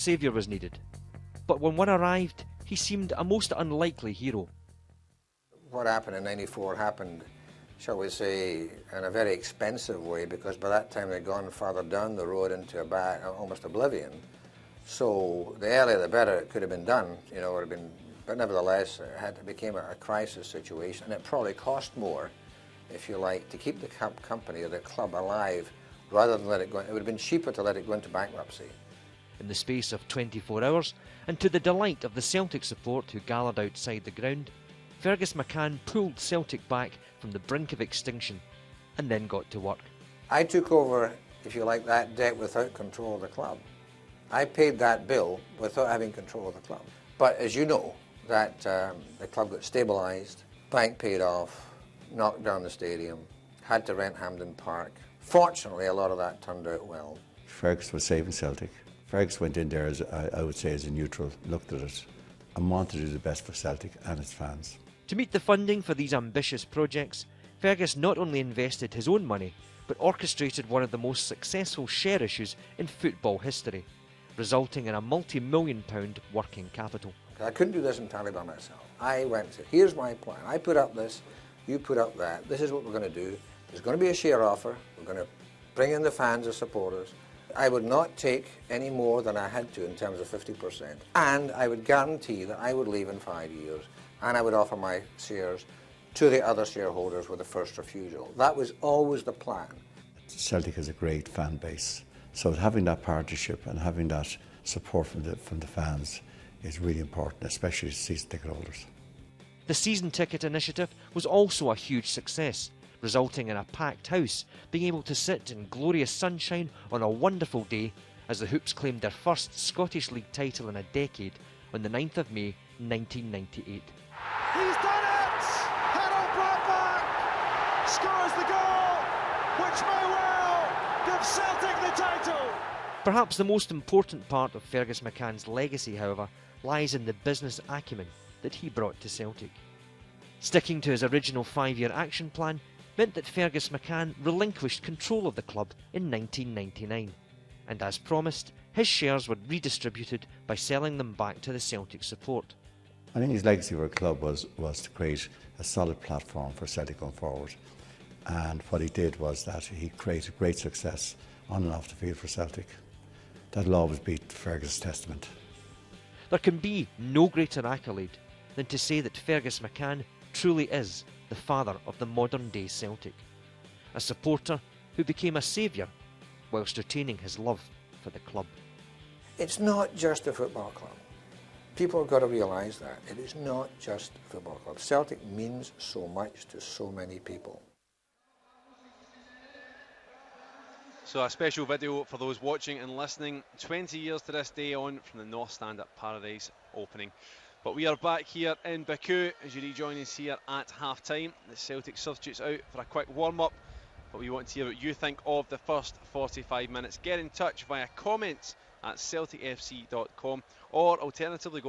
saviour was needed. But when one arrived, he seemed a most unlikely hero. What happened in '94 happened, shall we say, in a very expensive way, because by that time they'd gone further down the road into almost oblivion. So the earlier the better it could have been done, you know, but nevertheless it became a crisis situation, and it probably cost more, if you like, to keep the company or the club alive rather than let it go. It would have been cheaper to let it go into bankruptcy. In the space of 24 hours, and to the delight of the Celtic support who gathered outside the ground, Fergus McCann pulled Celtic back from the brink of extinction and then got to work. I took over, if you like, that debt without control of the club. I paid that bill without having control of the club. But as you know, that the club got stabilised, bank paid off, knocked down the stadium, had to rent Hampden Park. Fortunately, a lot of that turned out well. Fergus was saving Celtic. Fergus went in there, as I would say, as a neutral, looked at it and wanted to do the best for Celtic and its fans. To meet the funding for these ambitious projects, Fergus not only invested his own money, but orchestrated one of the most successful share issues in football history, resulting in a multi-million-pound working capital. I couldn't do this entirely by myself. I went and said, here's my plan. I put up this, you put up that. This is what we're going to do. There's going to be a share offer. We're going to bring in the fans as supporters. I would not take any more than I had to in terms of 50%. And I would guarantee that I would leave in 5 years, and I would offer my shares to the other shareholders with a first refusal. That was always the plan. Celtic has a great fan base, so having that partnership and having that support from the fans is really important, especially season ticket holders. The season ticket initiative was also a huge success, resulting in a packed house being able to sit in glorious sunshine on a wonderful day as the Hoops claimed their first Scottish League title in a decade on the 9th of May 1998. He's done it! Harold Blackback scores the goal, which may well give Celtic the title. Perhaps the most important part of Fergus McCann's legacy, however, lies in the business acumen that he brought to Celtic. Sticking to his original 5-year action plan meant that Fergus McCann relinquished control of the club in 1999, and as promised, his shares were redistributed by selling them back to the Celtic support. I think his legacy for a club was to create a solid platform for Celtic going forward, and what he did was that he created great success on and off the field for Celtic. That'll always be Fergus' testament. There can be no greater accolade than to say that Fergus McCann truly is the father of the modern-day Celtic, a supporter who became a saviour whilst retaining his love for the club. It's not just a football club. People have got to realise that. It is not just a football club. Celtic means so much to so many people. So a special video for those watching and listening, 20 years to this day on from the North Stand at Paradise opening. But we are back here in Baku as you rejoin us here at half-time. The Celtic substitutes out for a quick warm-up, but we want to hear what you think of the first 45 minutes. Get in touch via comments at celticfc.com or alternatively go on